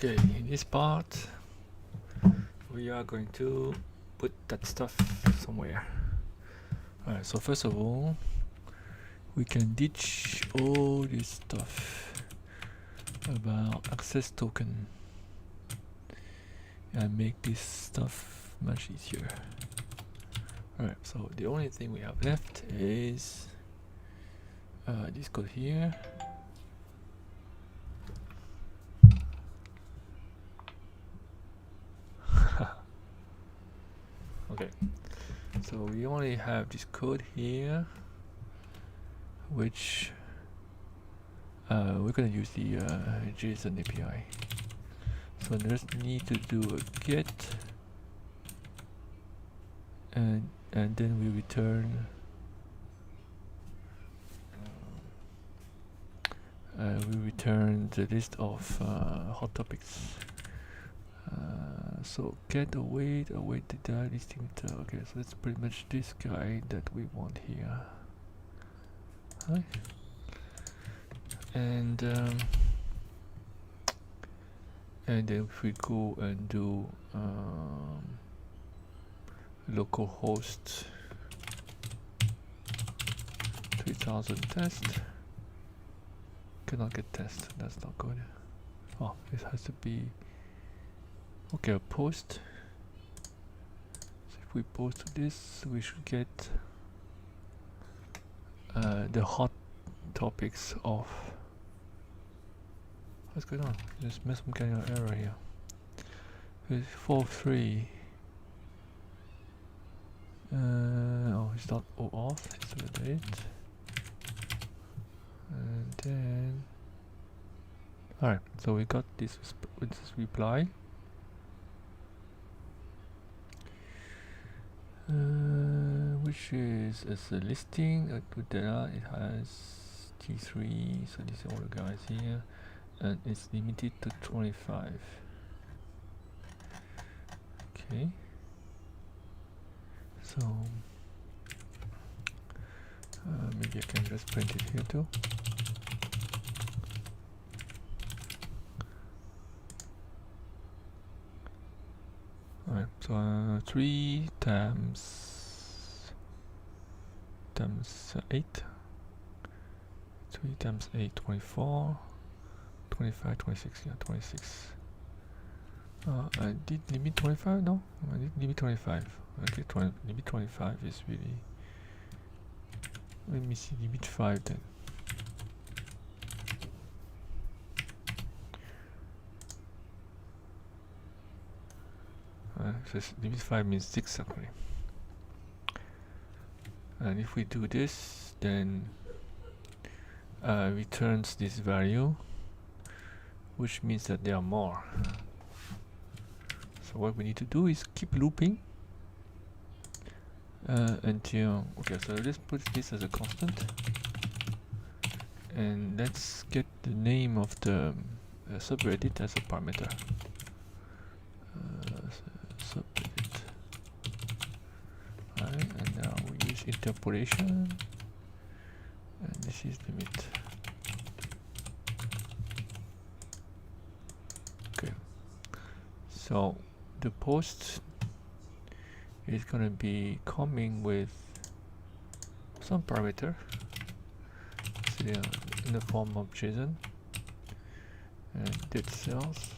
Okay, in this part we are going to put that stuff somewhere. Alright, so first of all we can ditch all this stuff about access token and make this stuff much easier. Alright, so the only thing we have left is this code here. Okay, so we only have this code here, which we're gonna use the JSON API. So just need to do a get, and then we return the list of hot topics. So get await data listing. Okay, so that's pretty much this guy that we want here. Right. And then if we go and do localhost 3000 test, cannot get test. That's not good. Oh, it has to be. Okay, a post. So if we post this, we should get the hot topics of. What's going on? Just missed some kind of error here. It's 4.3. Oh, it's not auth. It's the date. And then. Alright, so we got this with this reply. Which is as a listing with data. It has T3, so these are all the guys here, and it's limited to 25. Okay, so maybe I can just print it here too. Alright, so 3 times 8. 3 times 8, 24. 25, 26, yeah, 26. I did limit 25? No, I did limit 25. Okay, limit 25 is really. Let me see, limit 5 then. So limit 5 means 6 actually. And if we do this, then returns this value, which means that there are more. So what we need to do is keep looping until. Okay, so let's put this as a constant, and let's get the name of the subreddit as a parameter. Subreddit. Right, and now we use interpolation, and this is limit. Okay, so the post is gonna be coming with some parameter, so in the form of JSON and date cells.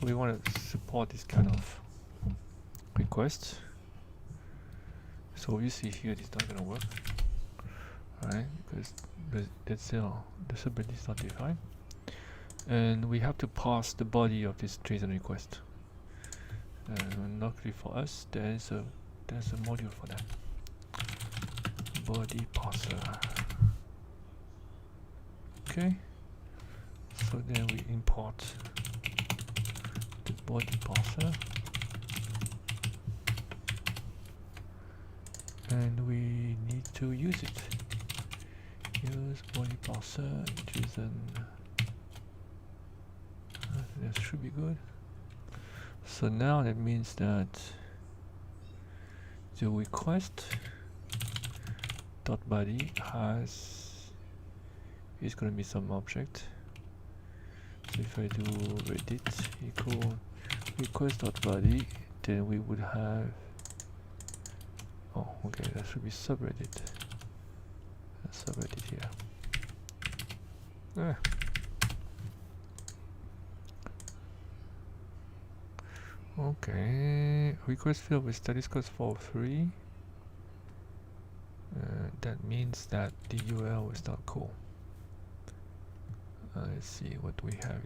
We want to support this kind of request. So you see here it's not gonna work, right? Because the subreddit is not defined, and we have to pass the body of this JSON request. Luckily for us, there's a module for that. Body parser. Okay. So then we import the body parser. And we need to use it. Use body parser JSON. That should be good. So now that means that the request dot body is going to be some object. So if I do reddit equal request.body, then we would have, oh okay, that should be subreddit. Subreddit here. Okay, request field with status code 43. That means that the URL is not cool. Let's see what we have.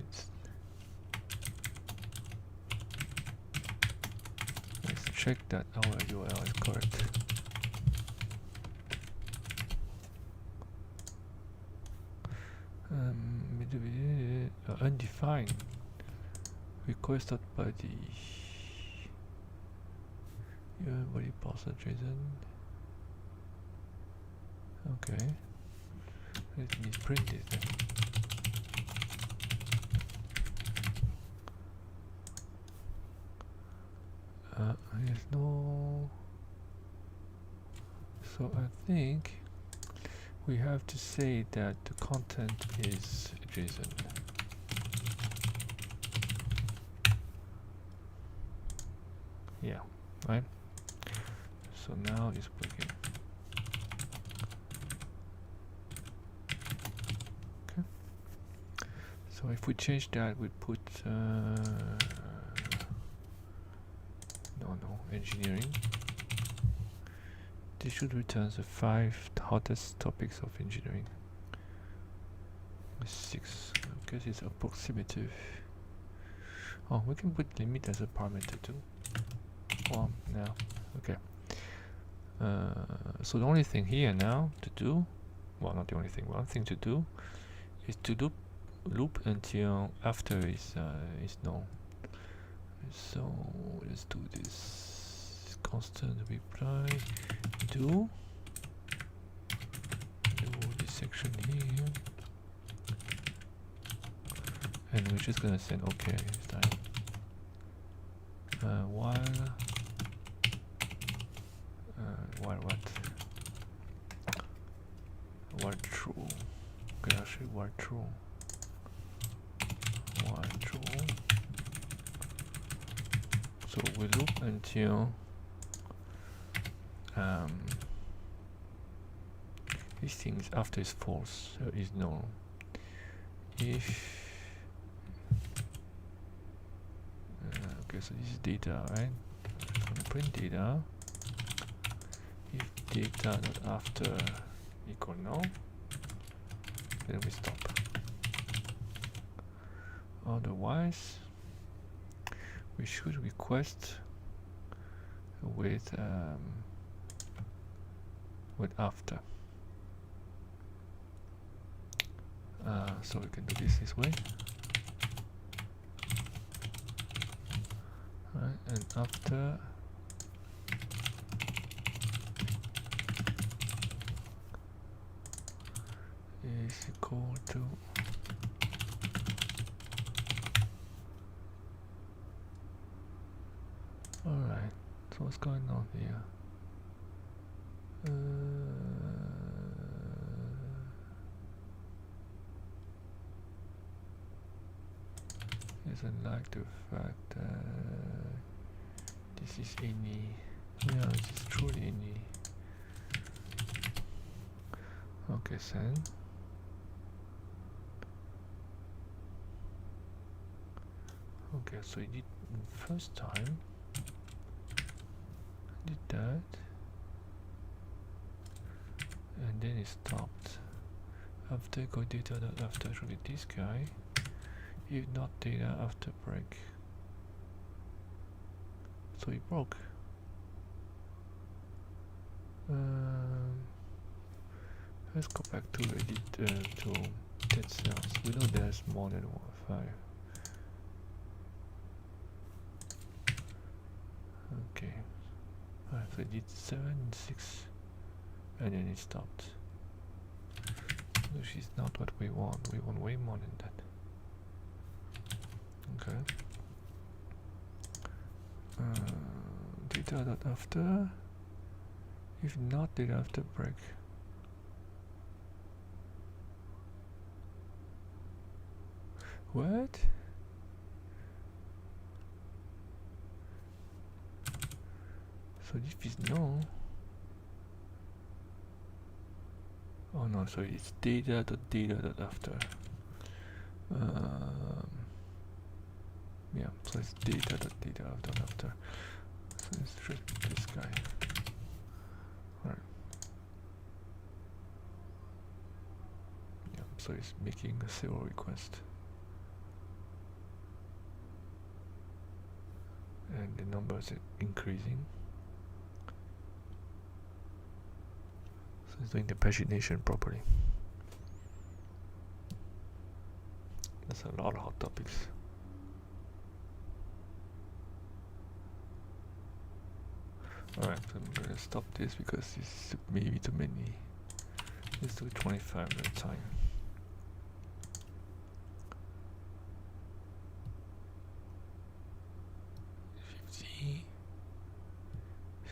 Let's check that our URL is correct. Undefined request.body. Body parser JSON. Okay, let me print it then. There's no, so I think we have to say that the content is JSON. Yeah, right. So now it's working. Okay. So if we change that, we put no engineering. This should return the 5 hottest topics of engineering. 6, because it's approximative. Oh, we can put limit as a parameter too. Oh, no. Okay. So the only thing here now to do, well, not the only thing, one thing to do is to loop until after is null. So let's do this. Constant reply do this section here, and we're just gonna send OK this time. While what? While true. Okay, actually while true. While true. So we loop until these things after is false, so is null. If okay, so this is data, right? I'm gonna print data. If data not after equal null, then we stop. Otherwise, we should request with after. So we can do this way. Right, and after is equal to alright, so what's going on here? Isn't like the fact that this is any. Yeah, this is truly any. Okay, send. Okay, so it did first time. Did that, and then it stopped. After go data that after actually this guy. If not data after break. So it broke. Let's go back to edit to dead cells. We know there's more than 5. Okay. Alright, so it did 7, 6, and then it stopped. Which is not what we want. We want way more than that. Okay. Data dot after. If not data after break. What? So if is no. Oh no, so it's data.data.after. Yeah, so it's data.data.after. So it's just this guy. Alright. Yeah, so it's making a zero request. And the numbers are increasing. So it's doing the pagination properly. That's a lot of hot topics. Alright, so I'm gonna stop this because it's maybe too many. Let's do 25 at a time. $50,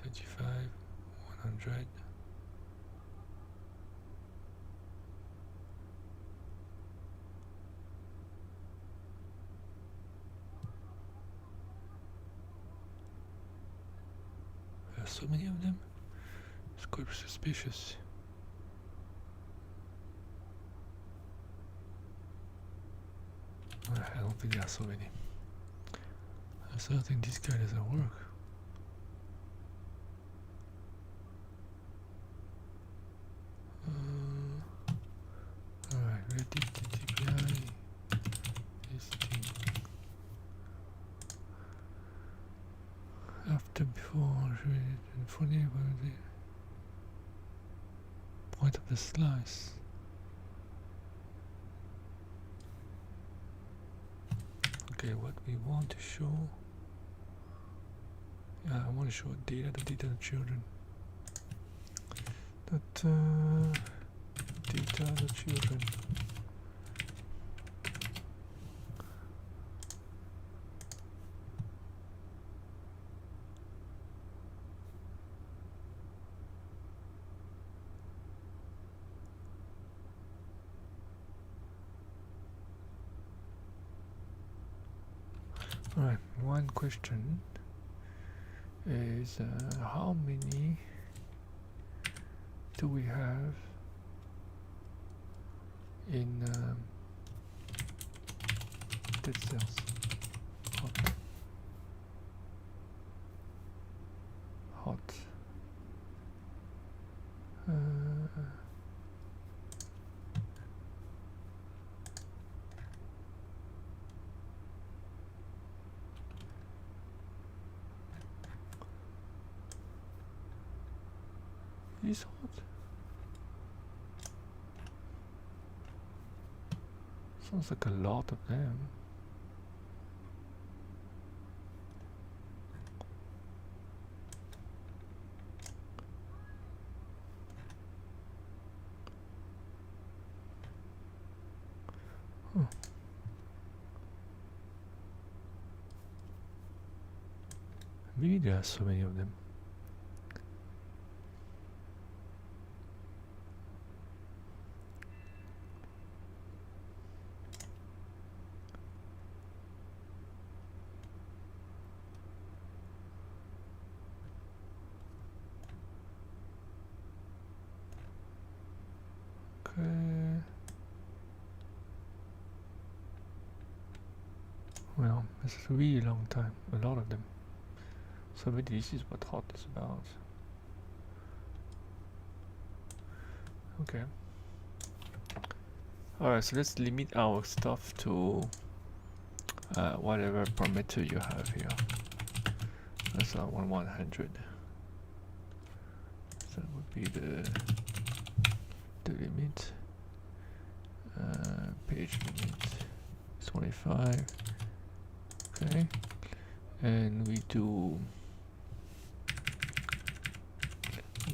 $75, $100. There are so many of them. It's quite suspicious. I don't think there are so many. I still think this guy doesn't work. Alright, ready TTPI. This thing. After, before, and funny about the point of the slice. Okay, what we want to show. Yeah, I want to show data to children. Data to children. Alright, one question is how many do we have in dead cells? Hot. Is hot? Sounds like a lot of them. Huh. Maybe there are so many of them. Well, it's a really long time, a lot of them. So maybe this is what hot is about. Okay. Alright, so let's limit our stuff to whatever parameter you have here. That's 100. So that would be the limit. Page limit 25. Okay, and we do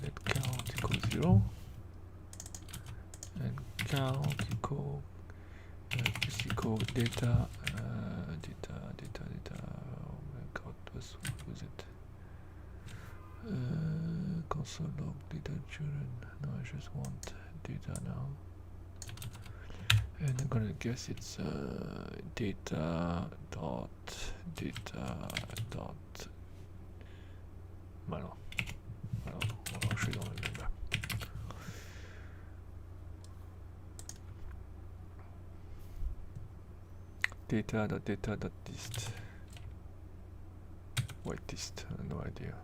let count equals 0 and count equal is equal data oh my god, what was it? Console log data children. No, I just want data now. And I'm gonna guess it's data dot I don't know. I actually don't remember. Data.dist. What dist? I have no idea.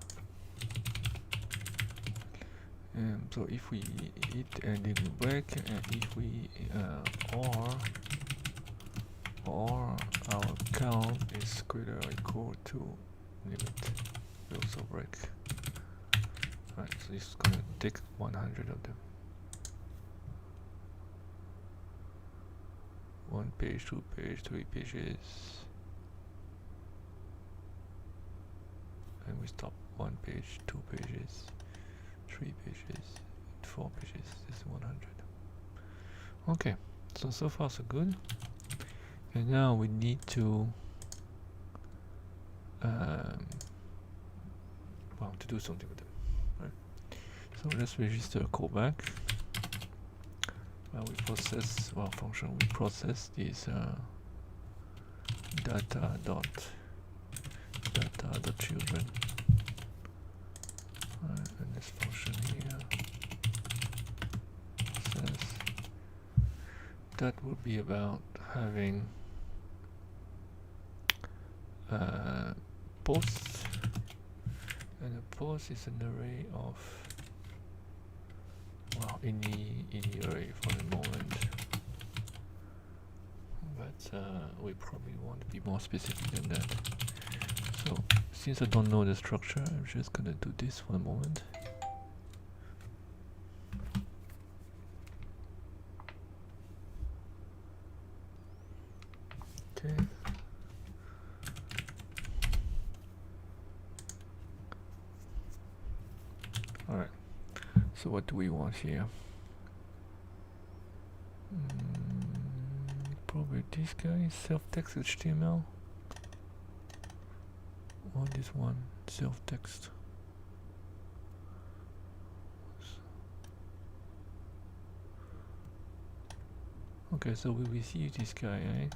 So if we hit ending break, and if we or our count is greater or equal to limit, we also break. Right, so it's gonna take 100 of them. 1 page, 2 page, 3 pages, and we stop 1 page, 2 pages, 3 pages, 4 pages. This is 100. Okay, so far so good. And now we need to to do something with them. Right? So let's register a callback. We process function. We process this data dot children. And this function here says that will be about having posts, and a post is an array of any array for the moment, but we probably want to be more specific than that. So since I don't know the structure, I'm just gonna do this for the moment. Okay. Alright, so what do we want here? Probably this guy, self-text HTML, or this one, self-text. Okay, so we receive this guy, right?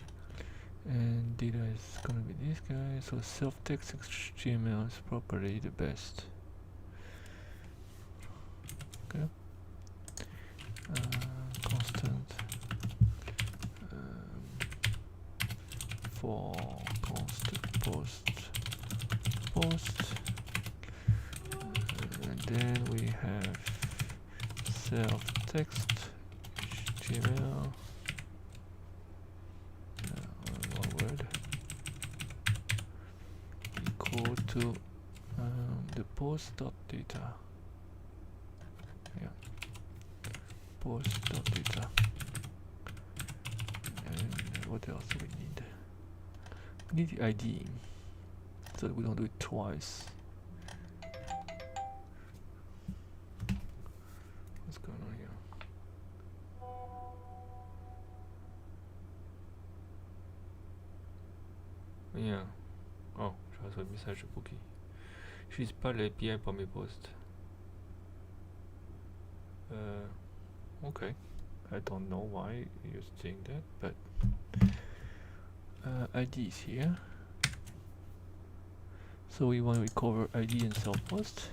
And data is gonna be this guy, so self-text HTML is probably the best. Okay. Constant for constant post, and then we have self-text HTML, one word, equal to the post.data. Yeah, post.data. And what else do we need? We need the ID, so that we don't do it twice. What's going on here? Yeah. Oh, je reçois le message de Bookie. J'utilise pas l'API pour mes posts. Okay. I don't know why you're saying that, but ID is here. So we want to recover ID and self-post,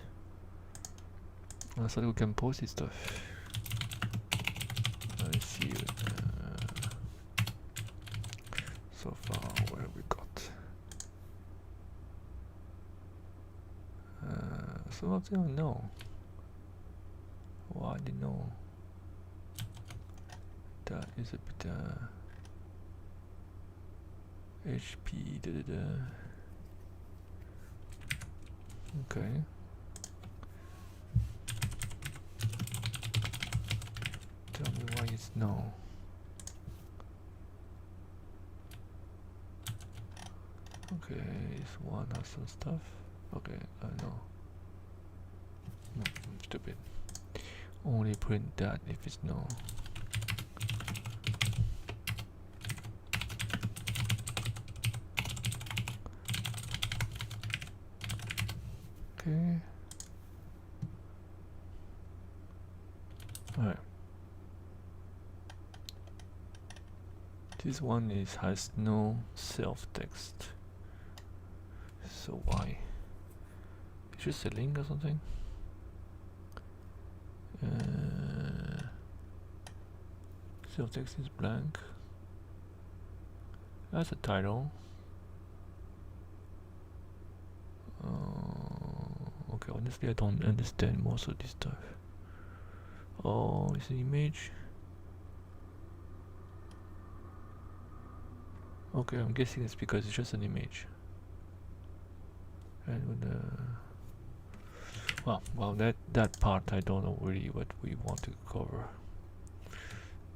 so that we can post this stuff. Let's see. So far, what have we got? Some of them no. Why did no? That is a bit HP. Okay. Tell me why it's no. Okay, this one has some stuff. Okay, I know. No, I'm stupid. Only print that if it's no. Okay. Alright. This one has no self text. So why? It's just a link or something? Self text is blank. That's a title. Okay, honestly, I don't understand most of this stuff. Oh, it's an image. Okay, I'm guessing it's because it's just an image. And with the well, that part I don't know really what we want to cover.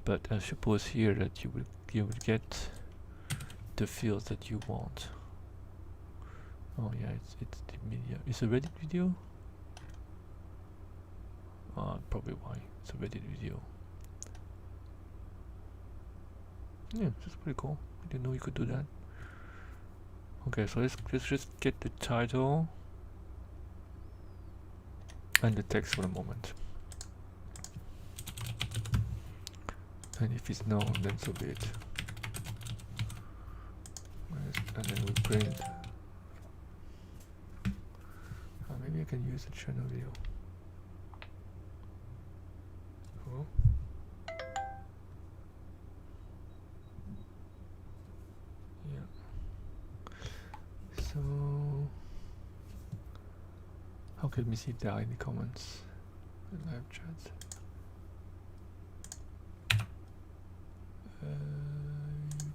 But I suppose here that you would get the fields that you want. Oh yeah, it's the media. It's a Reddit video. Probably why it's a Reddit video. Yeah, that's pretty cool. I didn't know you could do that. Okay, so let's just get the title and the text for the moment. And if it's no, then so be it. And then we print. Maybe I can use the channel view. Cool. Yeah. So, okay, let me see if there are any comments in the live chat.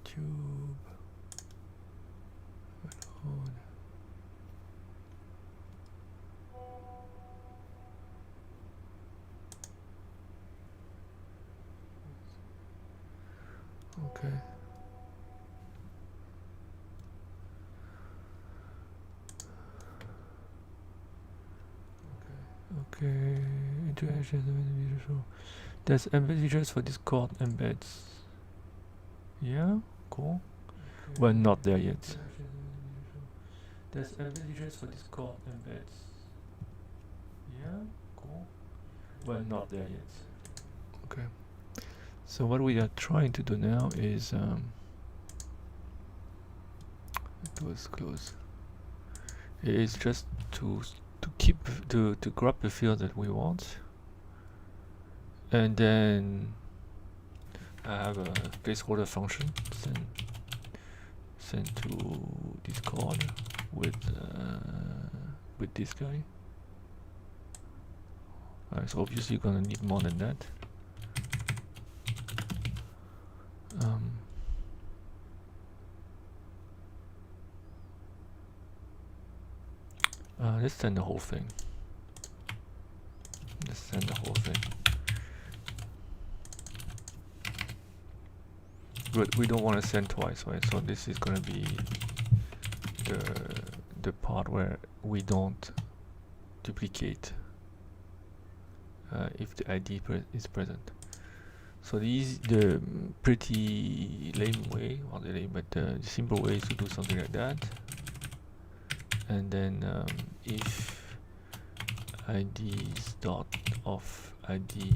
YouTube. Hold on. Okay. Okay. Interaction. There's embed features for Discord embeds. Yeah, cool. Okay. We're not there yet. There's embed features for Discord embeds. Yeah, cool. We're not there yet. Okay. So what we are trying to do now is it was close. Is just to keep to grab the field that we want, and then I have a placeholder function send to Discord with this guy. So obviously you're gonna need more than that. Let's send the whole thing. Let's send the whole thing. But we don't want to send twice, right? So this is gonna be the part where we don't duplicate if the ID is present. So the pretty lame way, or the lame, but the simple way is to do something like that. And then if IDs dot of ID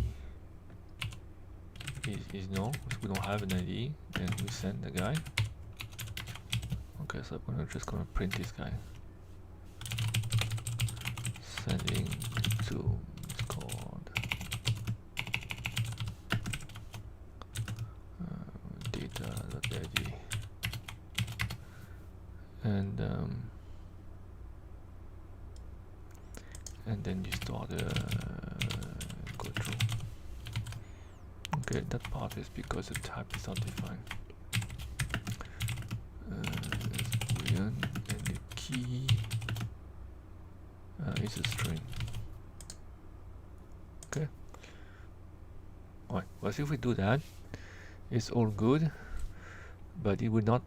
is no, because we don't have an ID, then we send the guy. Okay, so I'm just gonna print this guy. Sending to Discord data.id, and then you start go through. Okay, that part is because the type is not defined. Boolean, and the key is a string. Okay. Alright. Well, if we do that, it's all good, but it would not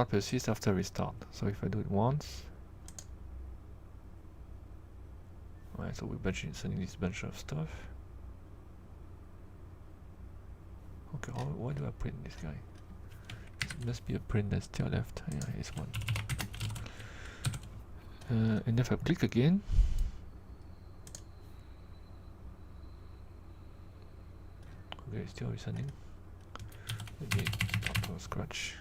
persist after restart. So if I do it once, alright, so we're sending this bunch of stuff. Okay, why do I print this guy? It must be a print that's still left. Yeah, here's one. And if I click again, Okay, still sending. Let me start from scratch.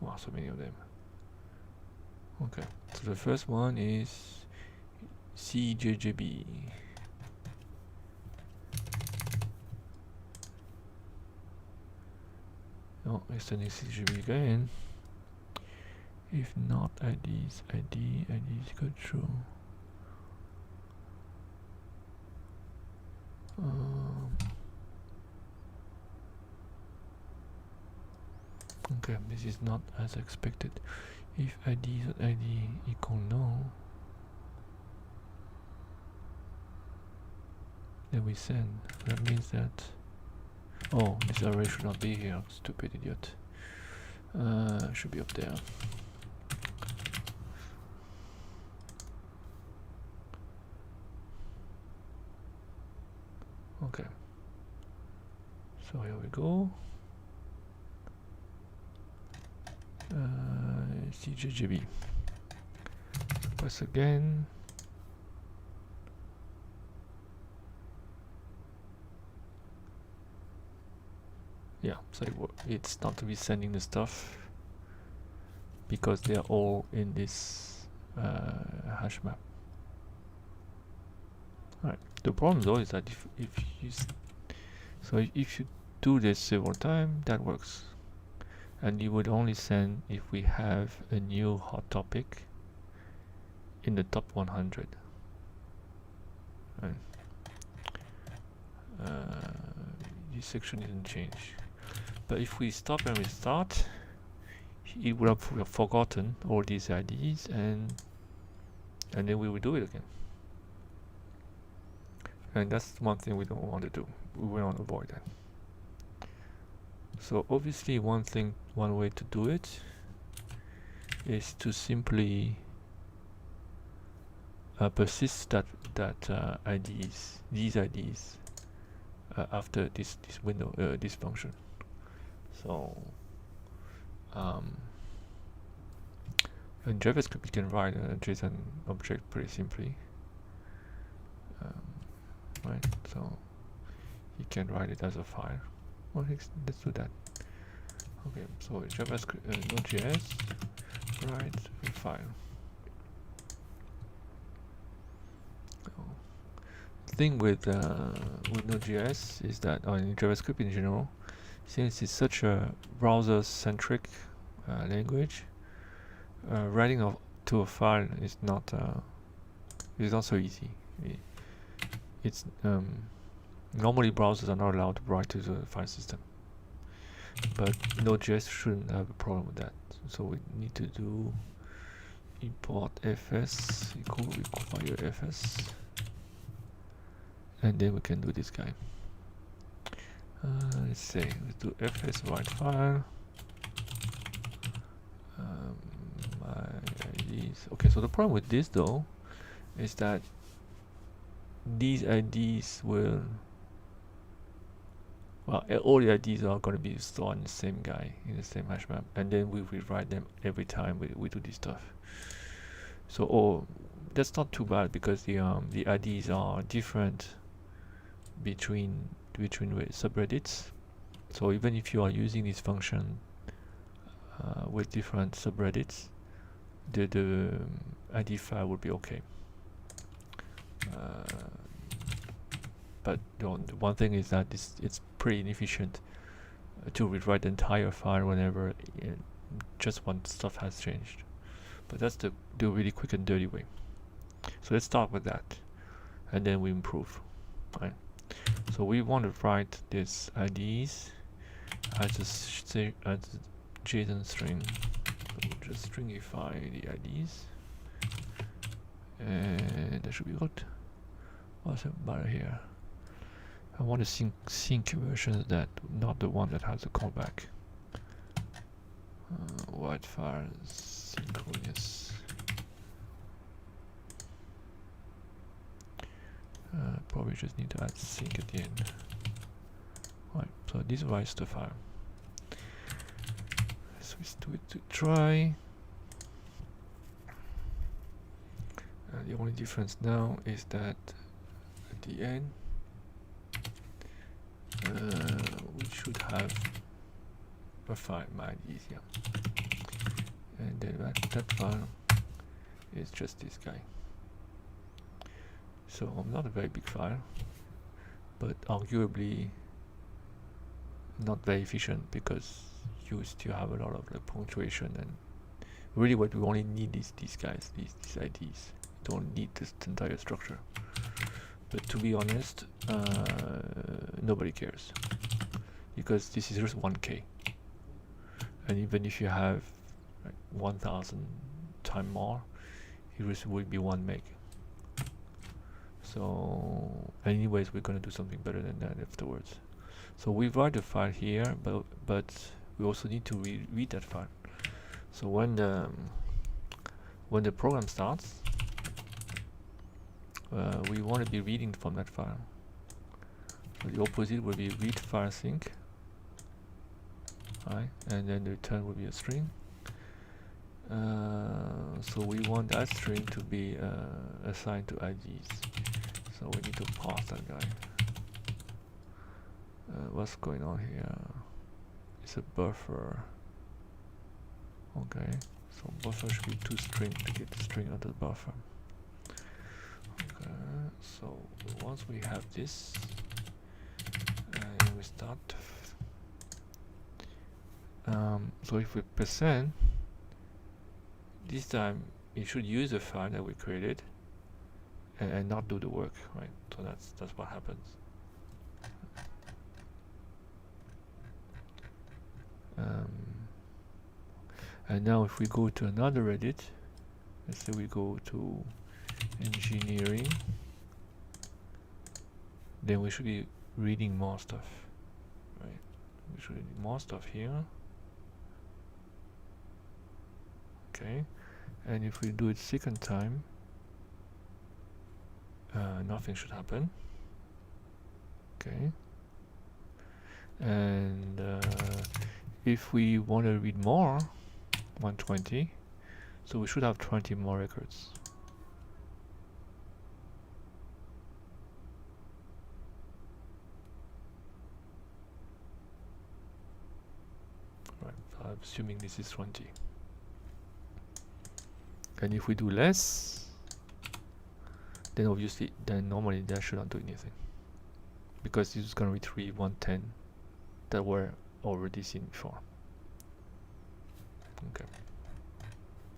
Wow, so many of them. Okay, so the first one is CJJB. Oh, extending CJJB again. If not IDs, IDs go through. Okay, this is not as expected. If ID equal no, then we send. That means that, oh, this array should not be here. Stupid idiot. Should be up there. Okay. So here we go. CJJB. Press again. Yeah, so it's not to be sending the stuff because they are all in this hash map. Alright. The problem though is that if you do this several times, that works. And you would only send if we have a new hot topic in the top 100. Right. This section didn't change. But if we stop and restart, it would have forgotten all these IDs, and then we will do it again. And that's one thing we don't want to do. We want to avoid that. So obviously one way to do it is to simply persist these IDs after this window, this function. So in JavaScript you can write a JSON object pretty simply, right? So you can write it as a file. Well, let's do that. Okay, so JavaScript Node.js, write a file. The thing with Node.js is that, in JavaScript in general, since it's such a browser-centric language, writing to a file is not so easy. It's normally browsers are not allowed to write to the file system, but Node.js shouldn't have a problem with that. So we need to do import fs equal require fs, and then we can do this guy. Let's do fs write file. My IDs. Okay, so the problem with this though is that these IDs will, well, all the IDs are going to be stored in the same guy, in the same hash map, and then we rewrite them every time we do this stuff. So that's not too bad because the IDs are different between subreddits. So even if you are using this function with different subreddits, the ID file will be okay. But the one thing is that it's pretty inefficient to rewrite the entire file whenever just one stuff has changed. But that's the really quick and dirty way. So let's start with that, and then we improve. Right. So we want to write this IDs as a JSON string. So we'll just stringify the IDs, and that should be good. What's the matter here? I want to sync versions that, not the one that has a callback. Wildfire synchronous. Probably just need to add sync at the end. Right, so this writes the file. Let's do it to try. And The only difference now is that at the end we should have a file, my IDs, yeah. And then that file is just this guy. So not a very big file, but arguably not very efficient because you still have a lot of like punctuation, and really what we only need is these guys, these IDs. Don't need this entire structure. But to be honest, nobody cares because this is just 1K, and even if you have like 1,000 times more, it just will be 1 meg. So anyways, we're gonna do something better than that afterwards. So we write the file here, but we also need to read that file. So when the program starts, we want to be reading from that file. So the opposite will be read file sync, right? And then the return will be a string. So we want that string to be assigned to IDs. So we need to pass that guy. What's going on here? It's a buffer. Okay, so buffer should be 2 string to get the string out of the buffer. Okay, so once we have this, and we start. So if we percent, this time it should use the file that we created and not do the work, right? So that's what happens. And now if we go to another Reddit, let's say we go to engineering, then we should be reading more stuff, right? We should read more stuff here. Okay, and if we do it second time, nothing should happen. Okay, and if we want to read more, 120, so we should have 20 more records. Right, so I'm assuming this is 20. And if we do less, then obviously, then normally that should not do anything, because this is going to retrieve 110 that were already seen before. Okay.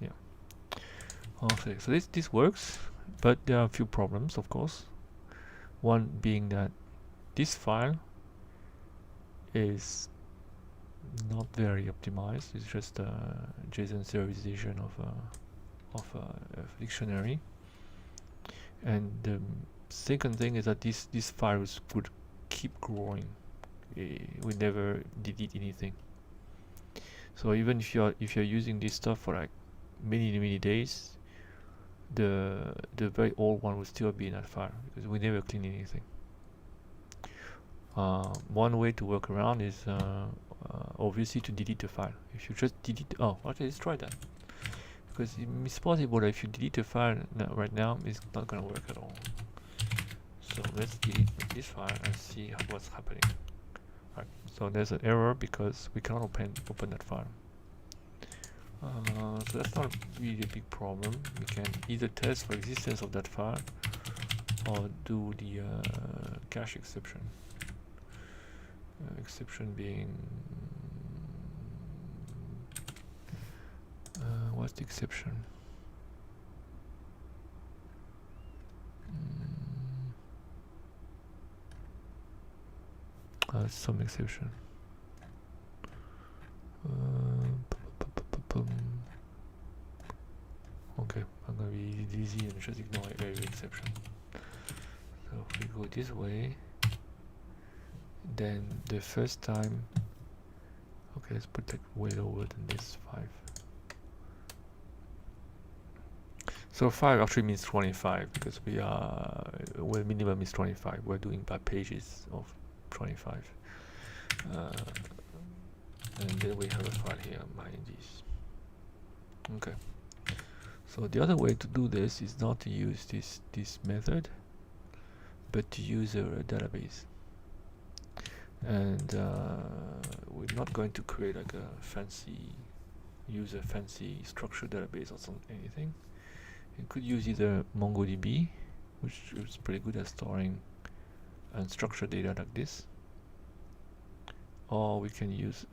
Yeah. Okay. So this works, but there are a few problems, of course. One being that this file is not very optimized. It's just a JSON serialization of a dictionary. And the second thing is that these files would keep growing. We never delete anything. So even if you're using this stuff for like many days, the very old one will still be in that file because we never clean anything. One way to work around is obviously to delete the file. If you just delete, okay, let's try that, because it's possible that if you delete the file right now, it's not gonna work at all. So let's delete this file and see what's happening. Right. So there's an error because we cannot open that file. So that's not really a big problem. We can either test for existence of that file or do the cache exception. Exception being what's the exception? Some exception. Okay, I'm gonna be easy and just ignore every exception. So if we go this way, then the first time, okay, let's put that way lower than this 5. So 5 actually means 25 because well, minimum is 25. We're doing by pages of 25. And then we have a file here, my IDs. Okay. So So the other way to do this is not to use this method, but to use a database. And we're not going to create like a fancy structured database or anything. You could use either MongoDB, which is pretty good at storing unstructured data like this, or we can use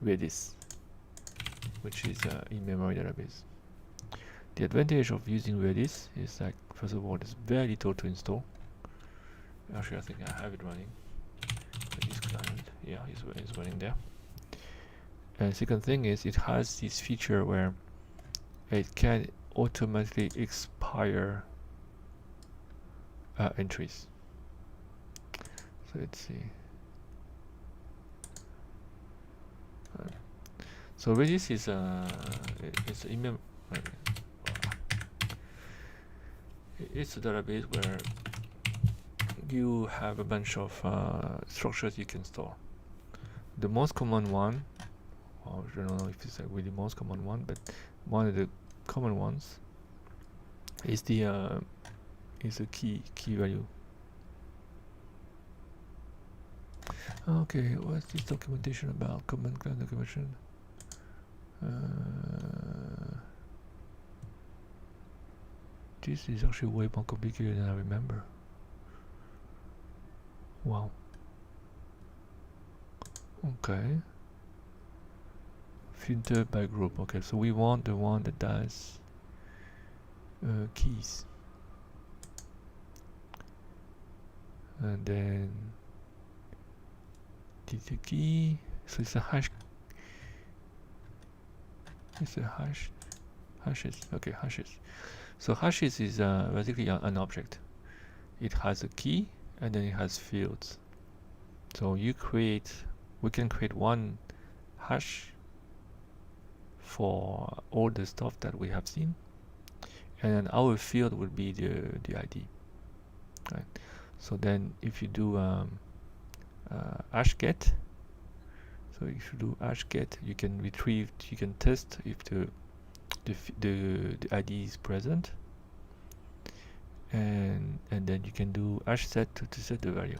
Redis, which is an in-memory database. The advantage of using Redis is like, first of all, it's very little to install. Actually, I think I have it running. Redis client, yeah, it's running there. And second thing is it has this feature where it can automatically expire entries. So let's see. So Redis is it's a database where you have a bunch of structures you can store. The most common one, I don't know if it's really the most common one, but one of the common ones is the key value. Okay, what's this documentation about? Command line documentation. This is actually way more complicated than I remember. Wow. Okay. Filter by group. Okay, so we want the one that does keys. And then the key. So it's a hash. It's a hashes. Okay, hashes. So hashes is basically an object. It has a key and then it has fields. So we can create one hash for all the stuff that we have seen, and then our field will be the ID. Right. So then if you do hash get, so if you do hash get, you can test if the ID is present, and then you can do hash set to set the value.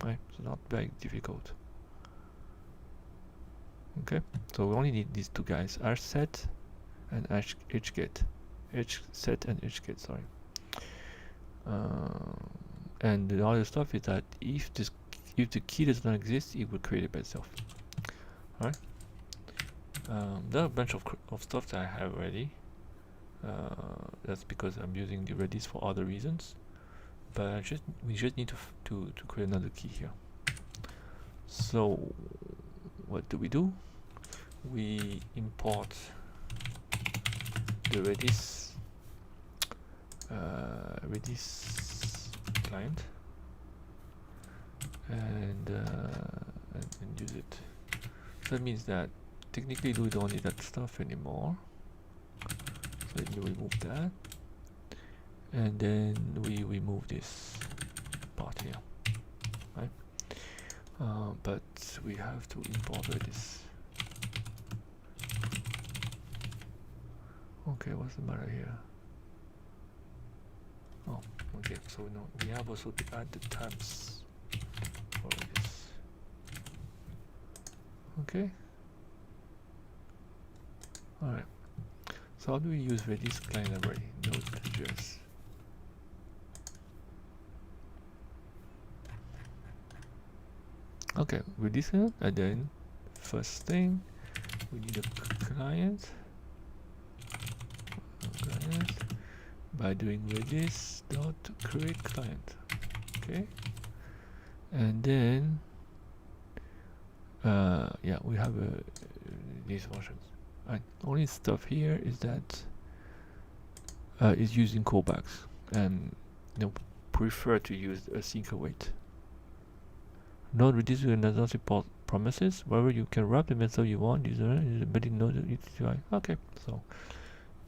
Right, so not very difficult. Okay, so we only need these two guys, hash set and hash get, h set and h get. Sorry. And the other stuff is that if the key does not exist, it will create it by itself. All right. There are a bunch of stuff that I have already. That's because I'm using the Redis for other reasons. But we just need to create another key here. So what do? We import the Redis client and use it. So that means that technically we don't need that stuff anymore. So let me remove that. And then we remove this part here, right? But we have to import Redis. Okay, what's the matter here? Oh, okay. So now we have also to add the tabs for this. Okay. All right. So how do we use Redis client library? Node.js. Okay, with this one, and then first thing we need a client by doing Redis dot create client. Okay, and then yeah, we have these functions. And only stuff here is that is using callbacks, and prefer to use async await. Node Redis does not support promises. However, you can wrap the method you want. User embedding node UTI. Okay, so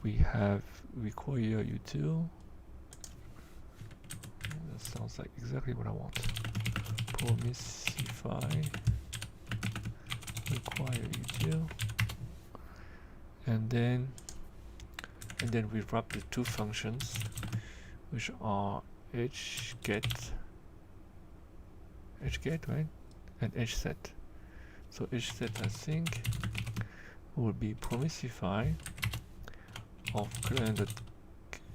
we have require util. That sounds like exactly what I want. Promisify require util, and then and then we wrap the two functions, which are hget, right, and hset. So hset, I think, will be promesify of client.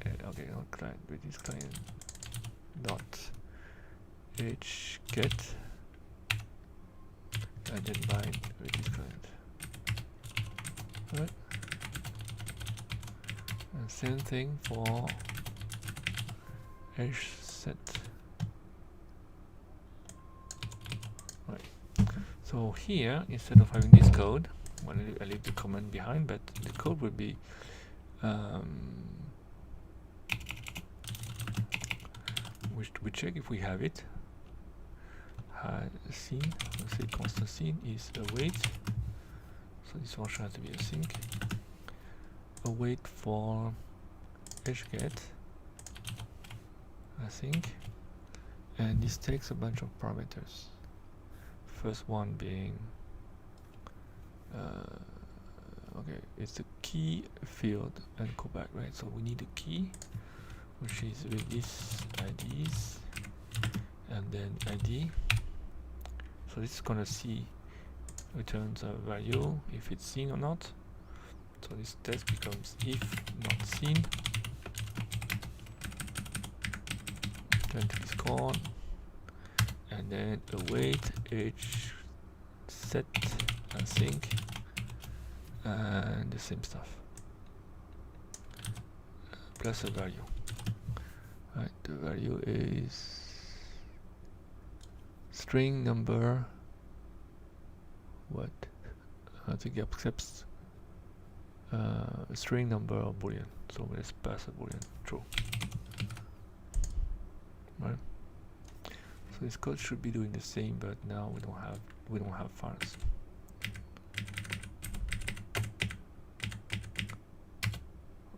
Okay, not client, but this client dot hget, and then bind with this client. Right. And same thing for hset. Right. So here, instead of having this code, well, I leave the comment behind, but the code will be we check if we have it. Scene, let's say constant scene is await. So this function has to be async. Await for hget, async, and this takes a bunch of parameters. First one being okay, it's the key field and callback, right? So we need a key, which is with this IDs and then ID. So this is gonna see returns a value if it's seen or not. So this test becomes if not seen. Turn to this call, and then await hset async, and the same stuff plus a value. Right, the value is string number. What? I think it accepts a string number or boolean. So let's pass a boolean true. Right. So this code should be doing the same, but now we don't have files.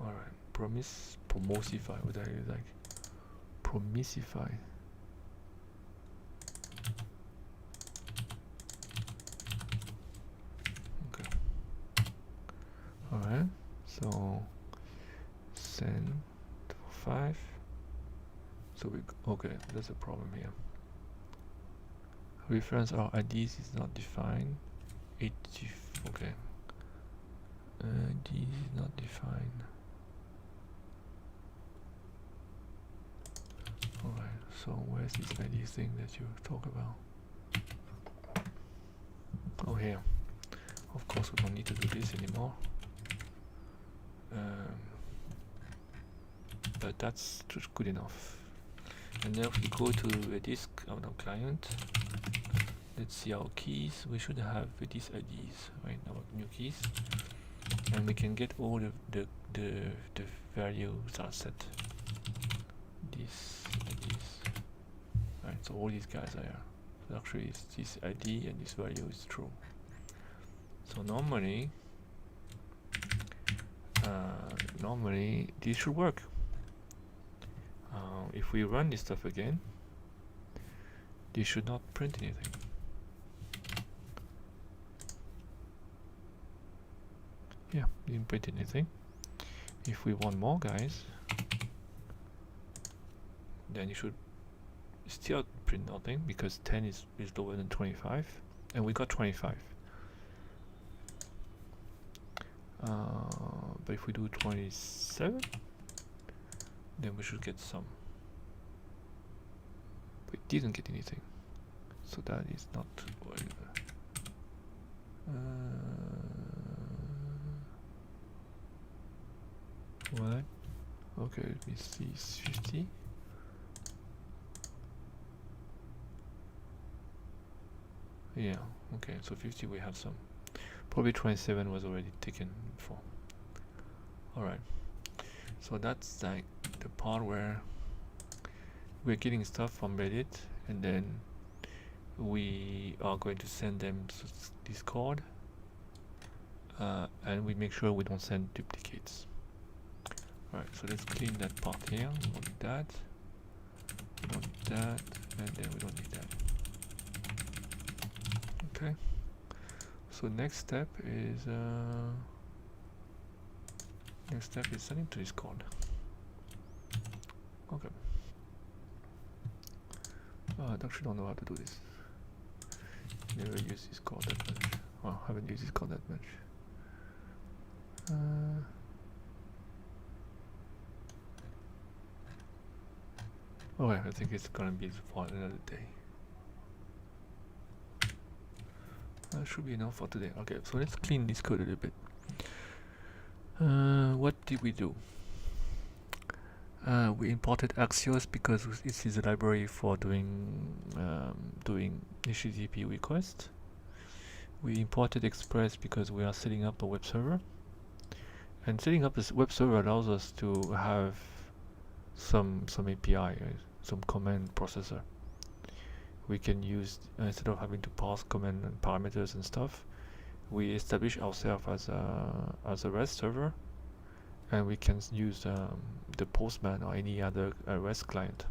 All right. Promesify. What are you like? Promesify. Okay. All right. So send for 5. So we okay. There's a problem here. Reference or IDs is not defined. Okay. ID is not defined. Alright, so where's this ID thing that you talk about? Oh, here. Of course, we don't need to do this anymore. But that's just good enough. And now if we go to a disk of our client, let's see our keys. We should have these IDs, right? Our new keys, and we can get all the values are set. These IDs, right? So all these guys are here. So actually, it's this ID and this value is true. So normally this should work. If we run this stuff again, this should not print anything. Yeah, didn't print anything. If we want more guys, then you should still print nothing, because 10 is lower than 25, and we got 25. But if we do 27, then we should get some. We didn't get anything, so that is not what? Okay, let me see. 50. Yeah, okay, so 50 we have some. Probably 27 was already taken before. Alright, so that's like the part where we're getting stuff from Reddit, and then we are going to send them Discord, and we make sure we don't send duplicates. Alright, so let's clean that part here. We don't need that, we don't need that, and then we don't need that. Okay, so next step is Next step is sending to Discord. Okay. I actually don't know how to do this. Never used Discord that much. Well, haven't used Discord that much. Okay, I think it's gonna be for another day. That should be enough for today. Okay, so let's clean this code a little bit. What did we do? We imported Axios because this is a library for doing HTTP requests. We imported Express because we are setting up a web server. And setting up this web server allows us to have some API, some command processor. We can use, instead of having to pass command and parameters and stuff, we establish ourselves as a REST server, and we can use the Postman or any other REST client.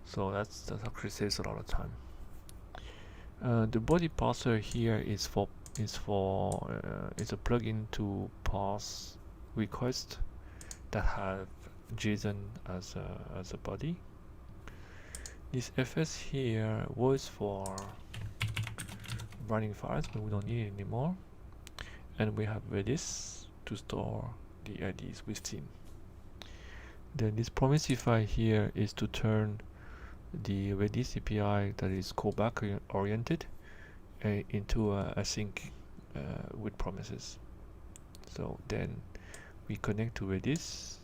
So that actually saves a lot of time. The body parser here is a plugin to parse requests that have JSON as a body. This FS here was for running files, but we don't need it anymore. And we have Redis to store the IDs within. Then this Promisify here is to turn the Redis API that is callback oriented into async with promises. So then we connect to Redis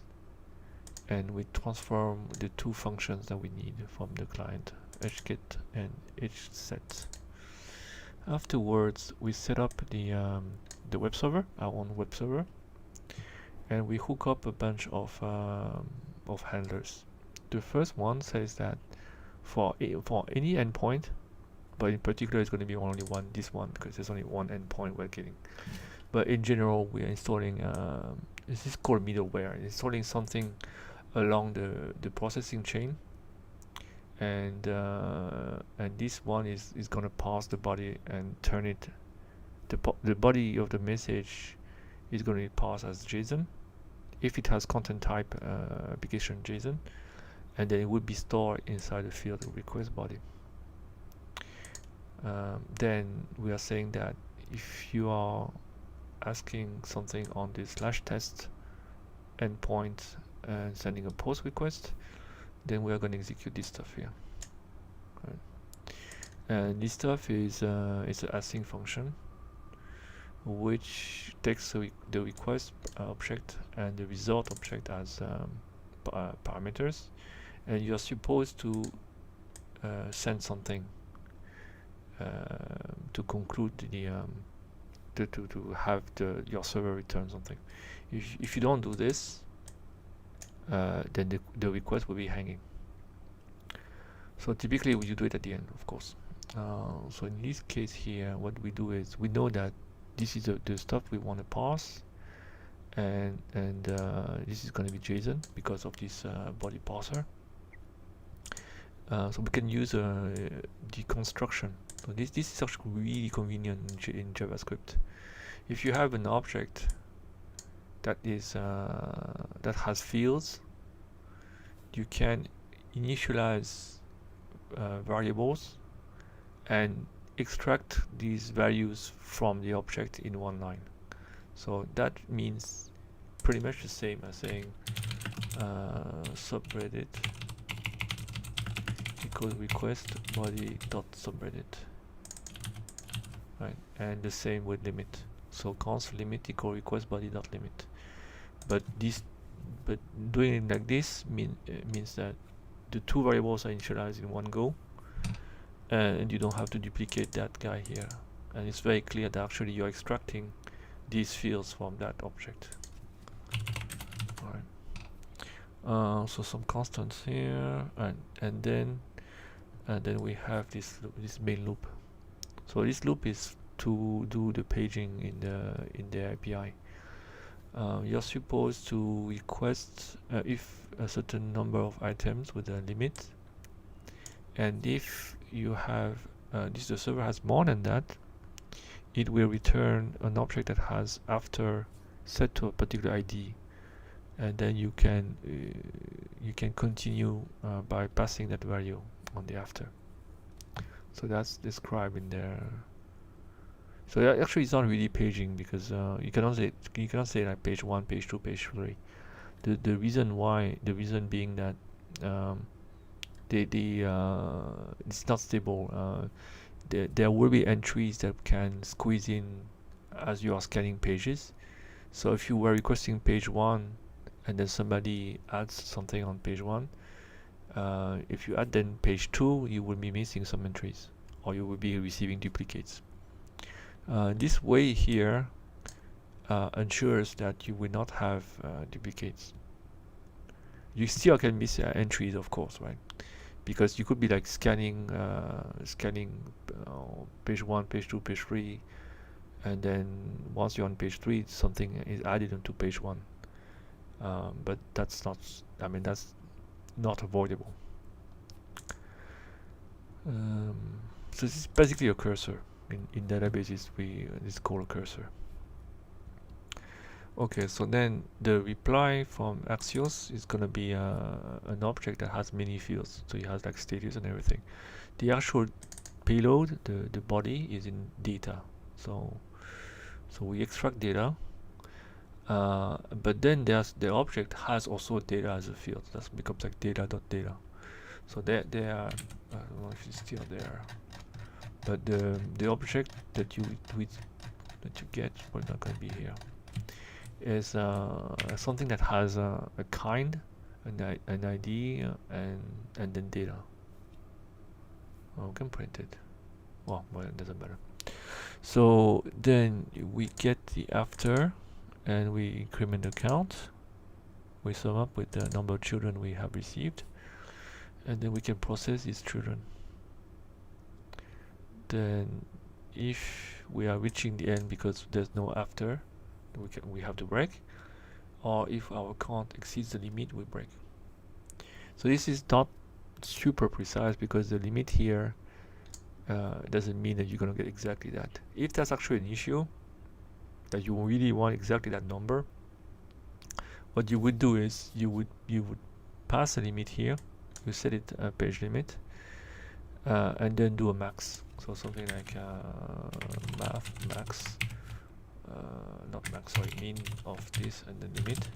and we transform the two functions that we need from the client, hget and hset. Afterwards, we set up the web server, our own web server, and we hook up a bunch of handlers. The first one says that for any endpoint, but in particular it's going to be only this one because there's only one endpoint we're getting. But in general, we are installing this is called middleware, installing something along the processing chain, and this one is going to parse the body and turn it. The body of the message is going to be parsed as JSON if it has content type application JSON, and then it would be stored inside the field request body. Then we are saying that if you are asking something on the /test endpoint and sending a post request, then we are going to execute this stuff here. Right. And this stuff is an async function which takes the request object and the result object as parameters, and you are supposed to send something to conclude to have your server return something. If you don't do this, then the request will be hanging. So typically you do it at the end, of course. So in this case here, what we do is we know that this is the stuff we want to parse, and this is going to be JSON because of this body parser. So we can use deconstruction. So this is actually really convenient in JavaScript. If you have an object that is that has fields, you can initialize variables and extract these values from the object in one line. So that means pretty much the same as saying subreddit equals request body dot subreddit, right? And the same with limit. So const limit equal request body dot limit. But doing it like this means that the two variables are initialized in one go, and you don't have to duplicate that guy here. And it's very clear that actually you're extracting these fields from that object. All right. So some constants here, and then we have this main loop. So this loop is to do the paging in the API. You're supposed to request if a certain number of items with a limit, and if you have the server has more than that, it will return an object that has after set to a particular ID, and then you can continue by passing that value on the after. So that's described in there. So actually it's not really paging, because you cannot say like page 1, page 2, page 3. The reason being that it's not stable. There will be entries that can squeeze in as you are scanning pages. So if you were requesting page 1 and then somebody adds something on page 1, if you add then page 2, you will be missing some entries, or you will be receiving duplicates. This way here ensures that you will not have duplicates. You still can miss entries, of course, right? Because you could be like scanning page 1, page 2, page 3, and then once you're on page 3, something is added onto page 1. But that's not, that's not avoidable. So this is basically a cursor. In databases, it's called a cursor. Okay, so then the reply from Axios is going to be an object that has many fields. So it has like status and everything. The actual payload, the body, is in data. So we extract data, but then the object has also data as a field. That becomes like data.data. So they are, I don't know if it's still there, but the object that you get, we're not going to be here, is something that has a kind, an ID, and then data. We can print it. Well, it doesn't matter. So then we get the after, and we increment the count. We sum up with the number of children we have received, and then we can process these children. Then if we are reaching the end because there's no after, we have to break, or if our count exceeds the limit, we break. So this is not super precise, because the limit here doesn't mean that you're going to get exactly that. If that's actually an issue, that you really want exactly that number, what you would do is you would pass a limit here, you set it a page limit, and then do a max. So something like max, not max, sorry, min of this, and then limit,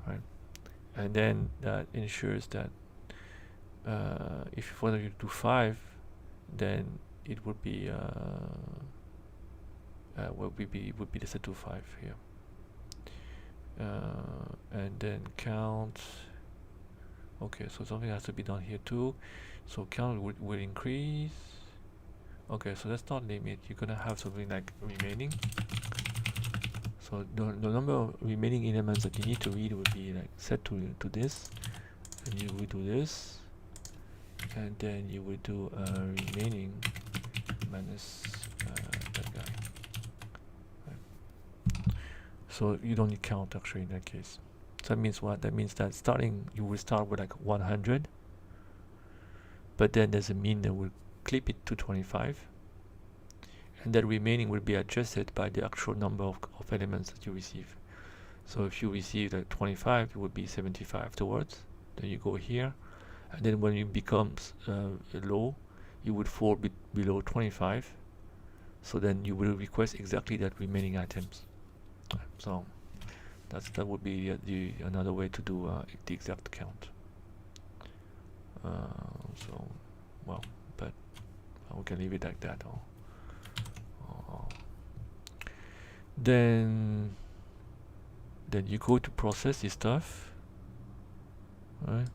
right? And then that ensures that if you wanted to do 5, then it would be would be the set to 5 here, and then count. Okay, so something has to be done here too. So count will increase. Okay, so that's not limit. You're gonna have something like remaining. So the number of remaining elements that you need to read will be like set to this, and you will do this, and then you will do remaining minus that guy. Right. So you don't need count actually in that case. So that means what? That means that you will start with like 100, but then there's a mean that will clip it to 25, and that remaining will be adjusted by the actual number of elements that you receive. So if you receive like 25, it would be 75 afterwards. Then you go here, and then when it becomes low, you would fall below 25. So then you will request exactly that remaining items. So that would be another way to do the exact count. So, well, but we can leave it like that. Then you go to process this stuff, right?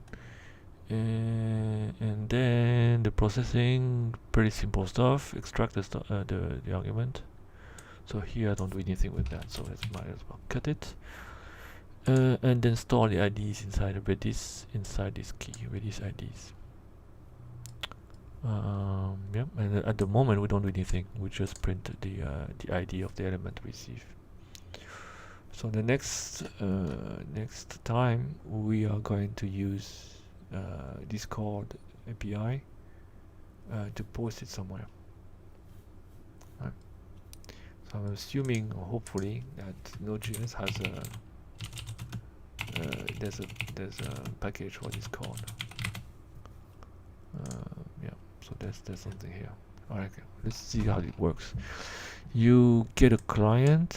And then the processing, pretty simple stuff. Extract the argument. So here I don't do anything with that, so let's might as well cut it. And then store the IDs inside of Redis, inside this key, Redis IDs. Yeah, and at the moment we don't do anything. We just print the ID of the element received. So the next time we are going to use Discord API to post it somewhere. Right. So I'm assuming, or hopefully, that Node.js has a there's a package. What is called? Yeah. So there's something here. All right. Okay. Let's see how it works. You get a client.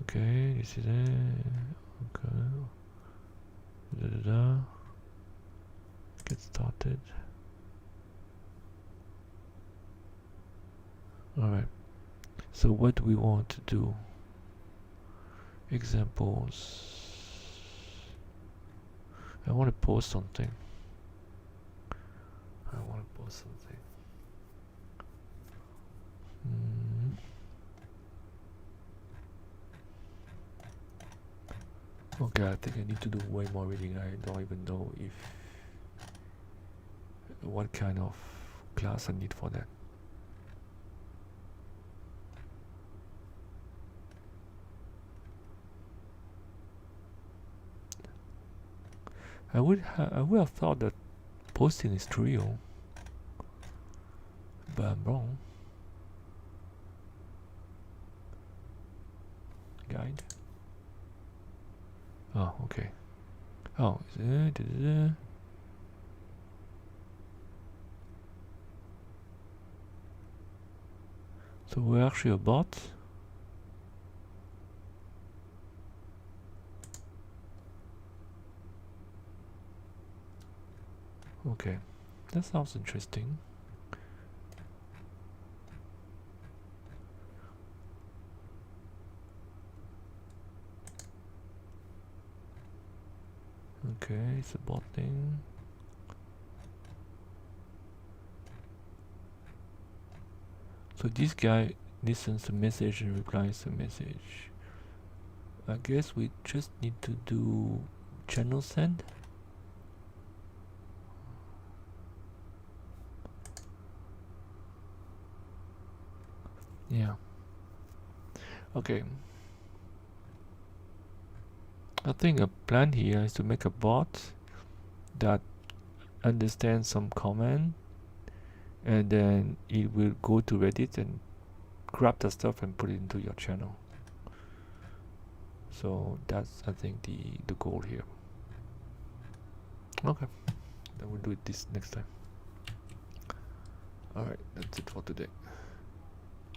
Okay. This is it. Okay. Da, da, da. Get started. All right. So what do we want to do? Examples. I want to post something. Okay, I think I need to do way more reading. I don't even know if what kind of class I need for that. I would have thought that posting is trivial, but I'm wrong. Guide. Oh, okay. Oh, so we're actually a bot. Okay, that sounds interesting. Okay, it's a bot thing. So this guy listens to message and replies to message. I guess we just need to do channel send. Yeah. Okay. I think a plan here is to make a bot that understands some command, and then it will go to Reddit and grab the stuff and put it into your channel. So that's, I think, the goal here. Okay, then we'll do it this next time. All right, that's it for today.